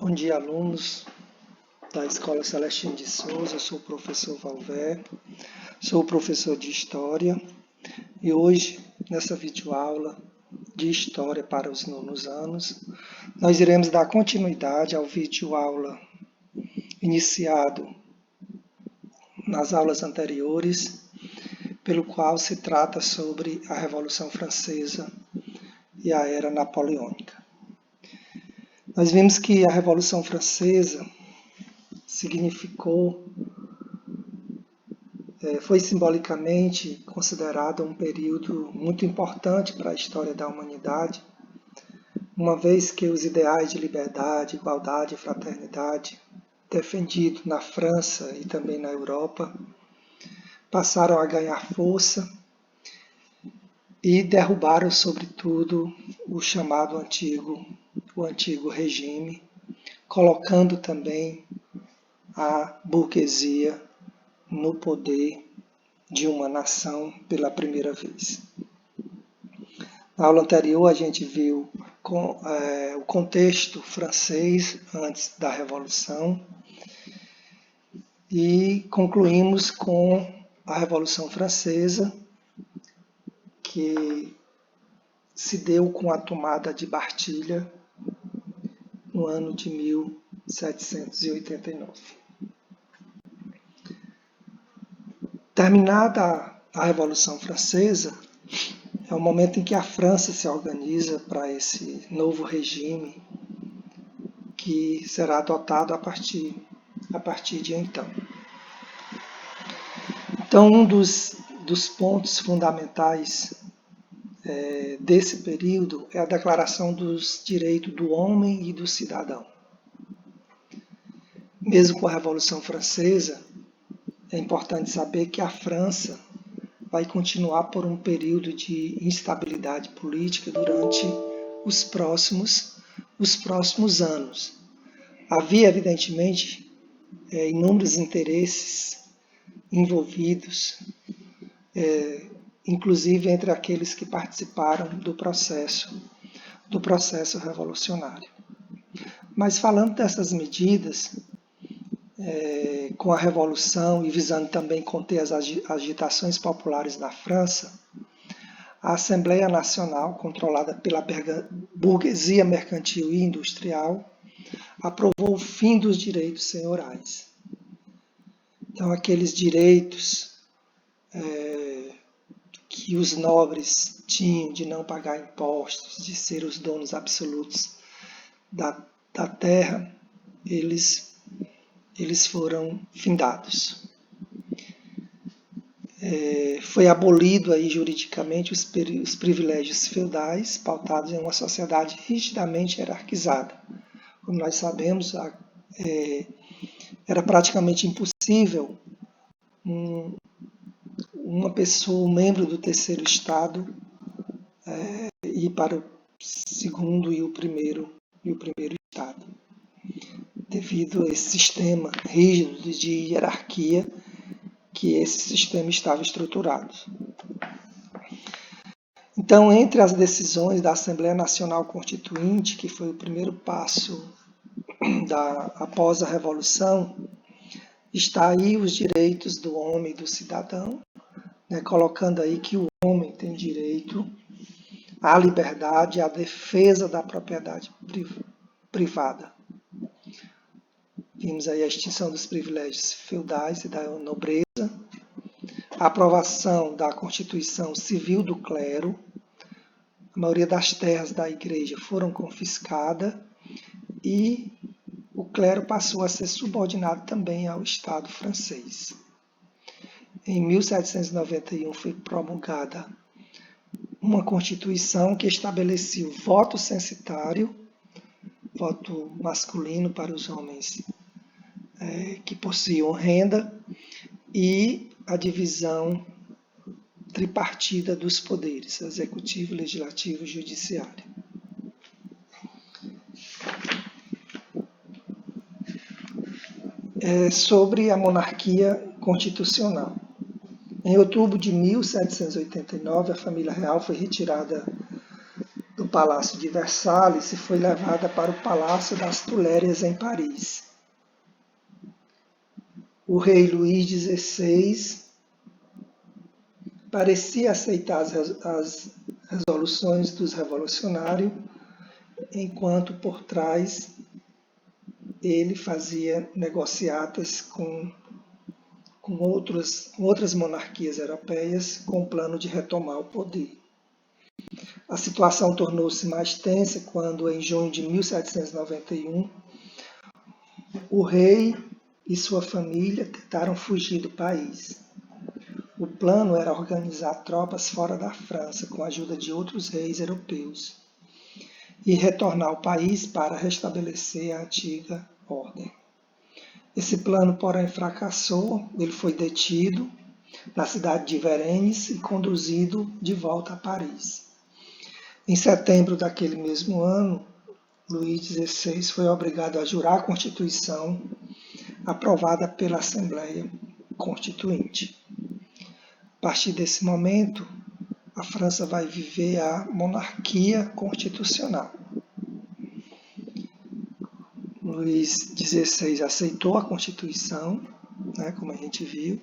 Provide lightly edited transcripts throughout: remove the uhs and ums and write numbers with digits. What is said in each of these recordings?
Bom dia, alunos da Escola Celestino de Souza. Eu sou o professor Valver, sou professor de História e hoje, nessa videoaula de História para os nonos anos, nós iremos dar continuidade ao videoaula iniciado nas aulas anteriores, pelo qual se trata sobre a Revolução Francesa e a Era Napoleônica. Nós vimos que a Revolução Francesa foi simbolicamente considerada um período muito importante para a história da humanidade, uma vez que os ideais de liberdade, igualdade e fraternidade defendidos na França e também na Europa passaram a ganhar força e derrubaram, sobretudo, o chamado o antigo regime, colocando também a burguesia no poder de uma nação pela primeira vez. Na aula anterior, a gente viu o contexto francês antes da Revolução e concluímos com a Revolução Francesa, que se deu com a tomada de Bastilha no ano de 1789. Terminada a Revolução Francesa, é o momento em que a França se organiza para esse novo regime que será adotado a partir de então. Então, um dos pontos fundamentais desse período é a Declaração dos Direitos do Homem e do Cidadão. Mesmo com a Revolução Francesa, é importante saber que a França vai continuar por um período de instabilidade política durante os próximos anos. Havia, evidentemente, inúmeros interesses envolvidos, inclusive entre aqueles que participaram do processo revolucionário. Mas falando dessas medidas, com a Revolução e visando também conter as agitações populares na França, a Assembleia Nacional, controlada pela burguesia mercantil e industrial, aprovou o fim dos direitos senhorais. Então, aqueles direitos que os nobres tinham de não pagar impostos, de ser os donos absolutos da terra, eles foram findados. Foi abolido aí juridicamente os privilégios feudais, pautados em uma sociedade rigidamente hierarquizada. Como nós sabemos, era praticamente impossível uma pessoa, um membro do terceiro estado, ir para o segundo e o primeiro estado, devido a esse sistema rígido de hierarquia que esse sistema estava estruturado. Então, entre as decisões da Assembleia Nacional Constituinte, que foi o primeiro passo após a Revolução, está aí os direitos do homem e do cidadão, colocando aí que o homem tem direito à liberdade e à defesa da propriedade privada. Vimos aí a extinção dos privilégios feudais e da nobreza, a aprovação da Constituição Civil do Clero, a maioria das terras da Igreja foram confiscadas e o clero passou a ser subordinado também ao Estado francês. Em 1791 foi promulgada uma Constituição que estabelecia o voto censitário, voto masculino para os homens que possuíam renda, e a divisão tripartida dos poderes, executivo, legislativo e judiciário. Sobre a monarquia constitucional. Em outubro de 1789, a família real foi retirada do Palácio de Versalhes e foi levada para o Palácio das Tulérias em Paris. O rei Luís XVI parecia aceitar as resoluções dos revolucionários, enquanto por trás ele fazia negociatas com outras monarquias europeias com o plano de retomar o poder. A situação tornou-se mais tensa quando, em junho de 1791, o rei e sua família tentaram fugir do país. O plano era organizar tropas fora da França, com a ajuda de outros reis europeus, e retornar ao país para restabelecer a antiga ordem. Esse plano, porém, fracassou. Ele foi detido na cidade de Varennes e conduzido de volta a Paris. Em setembro daquele mesmo ano, Luís XVI foi obrigado a jurar a Constituição aprovada pela Assembleia Constituinte. A partir desse momento, a França vai viver a monarquia constitucional. Luís XVI aceitou a Constituição, como a gente viu,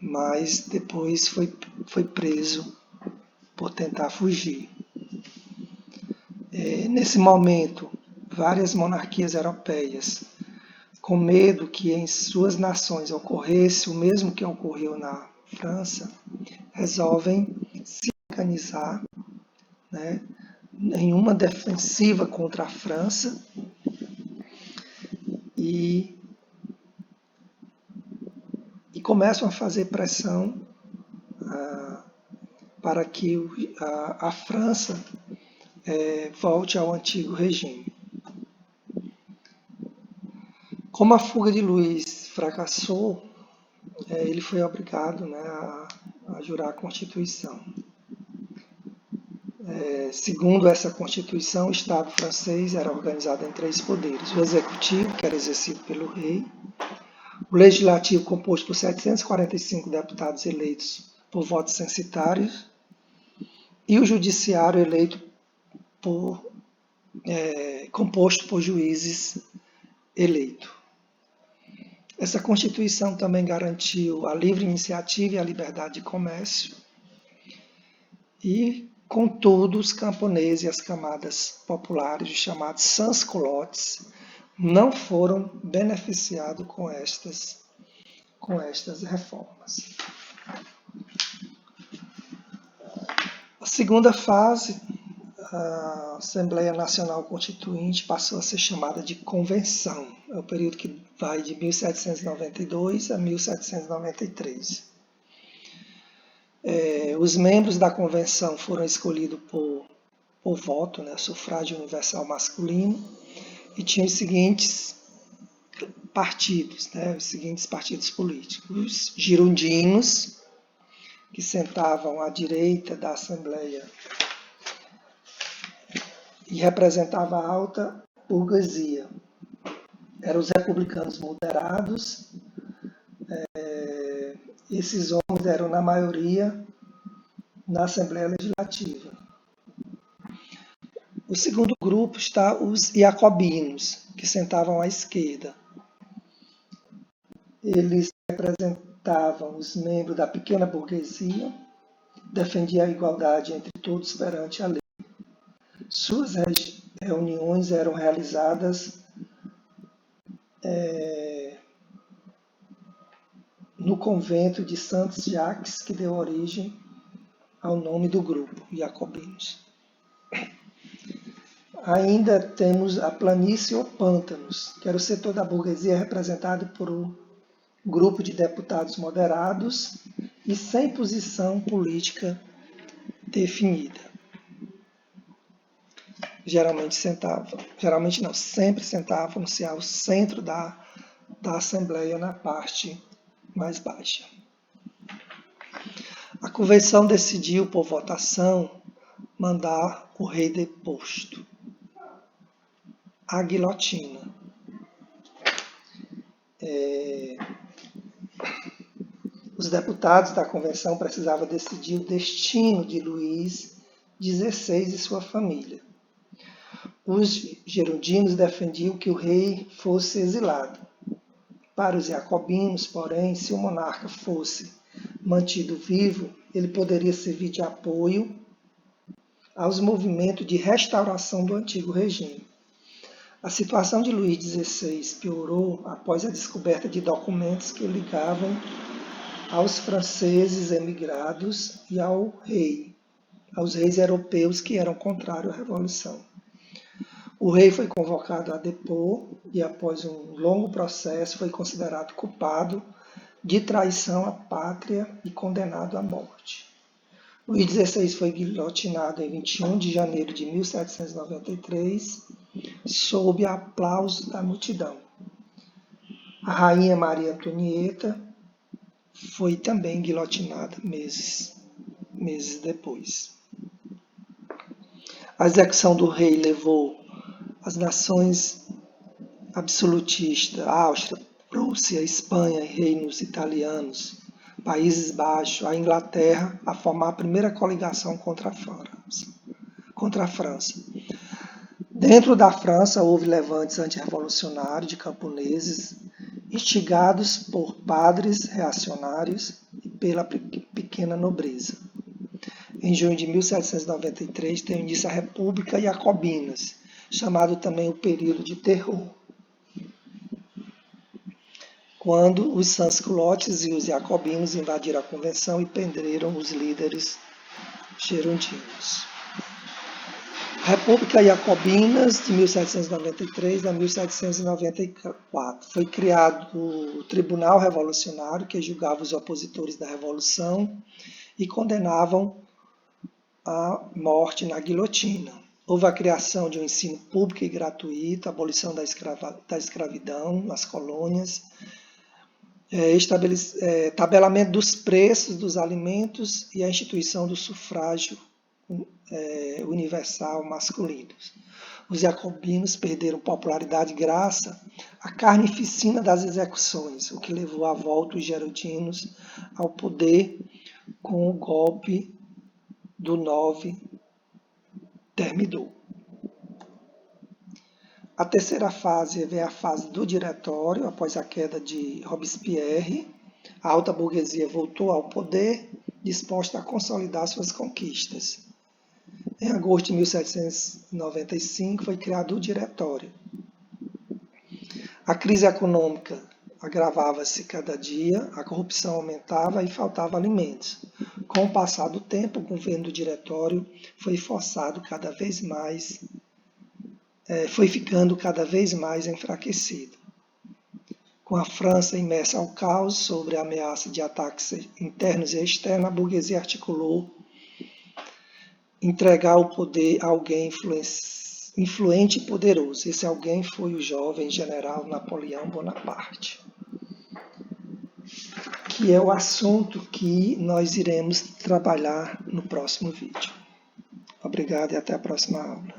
mas depois foi preso por tentar fugir. Nesse momento, várias monarquias europeias, com medo que em suas nações ocorresse o mesmo que ocorreu na França, resolvem se organizar em uma defensiva contra a França e começam a fazer pressão para que a França volte ao antigo regime. Como a fuga de Luís fracassou, ele foi obrigado a jurar a Constituição. Segundo essa Constituição, o Estado francês era organizado em 3 poderes: o executivo, que era exercido pelo rei, o legislativo, composto por 745 deputados eleitos por votos censitários, e o judiciário, eleito composto por juízes eleitos. Essa Constituição também garantiu a livre iniciativa e a liberdade de comércio, e, contudo, os camponeses e as camadas populares, os chamados sans-culottes, não foram beneficiados com estas reformas. A segunda fase, a Assembleia Nacional Constituinte passou a ser chamada de Convenção. É o período que vai de 1792 a 1793. Os membros da Convenção foram escolhidos por voto, sufrágio universal masculino, e tinham os seguintes partidos, os seguintes partidos políticos: os girondinos, que sentavam à direita da Assembleia e representava a alta burguesia. Eram os republicanos moderados. Esses homens eram, na maioria, na Assembleia Legislativa. O segundo grupo está os jacobinos, que sentavam à esquerda. Eles representavam os membros da pequena burguesia, defendiam a igualdade entre todos perante a lei. Suas reuniões eram realizadas no convento de Saint-Jacques, que deu origem ao nome do grupo, jacobinos. Ainda temos a planície ou pântanos, que era o setor da burguesia representado por um grupo de deputados moderados e sem posição política definida. Sempre sentavam-se ao centro da Assembleia, na parte mais baixa. A Convenção decidiu, por votação, mandar o rei deposto. A guilhotina. Os deputados da Convenção precisavam decidir o destino de Luís XVI e sua família. Os gerondinos defendiam que o rei fosse exilado. Para os jacobinos, porém, se o monarca fosse mantido vivo, ele poderia servir de apoio aos movimentos de restauração do antigo regime. A situação de Luís XVI piorou após a descoberta de documentos que o ligavam aos franceses emigrados e aos reis europeus que eram contrários à Revolução. O rei foi convocado a depor e, após um longo processo, foi considerado culpado de traição à pátria e condenado à morte. Luís XVI foi guilhotinado em 21 de janeiro de 1793, sob aplausos da multidão. A rainha Maria Antonieta foi também guilhotinada meses depois. A execução do rei levou as nações absolutistas, Áustria, Prússia, Espanha e reinos italianos, Países Baixos, a Inglaterra, a formar a primeira coligação contra a França. Dentro da França houve levantes antirrevolucionários de camponeses, instigados por padres reacionários e pela pequena nobreza. Em junho de 1793 tem início a República Jacobinas, chamado também o período de terror, quando os sans-culottes e os jacobinos invadiram a convenção e prenderam os líderes gerondinos. A República Jacobinas, de 1793 a 1794. Foi criado o Tribunal Revolucionário, que julgava os opositores da Revolução e condenavam à morte na guilhotina. Houve a criação de um ensino público e gratuito, a abolição da escravidão nas colônias, tabelamento dos preços dos alimentos e a instituição do sufrágio universal masculino. Os jacobinos perderam popularidade graças à carnificina das execuções, o que levou à volta os gerondinos ao poder com o golpe do 9 terminou. A terceira fase é a fase do diretório, após a queda de Robespierre. A alta burguesia voltou ao poder, disposta a consolidar suas conquistas. Em agosto de 1795 foi criado o diretório. A crise econômica agravava-se cada dia, a corrupção aumentava e faltava alimentos. Com o passar do tempo, o governo do diretório foi ficando cada vez mais enfraquecido. Com a França imersa ao caos sobre a ameaça de ataques internos e externos, a burguesia articulou entregar o poder a alguém influente e poderoso. Esse alguém foi o jovem general Napoleão Bonaparte, que é o assunto que nós iremos trabalhar no próximo vídeo. Obrigado e até a próxima aula.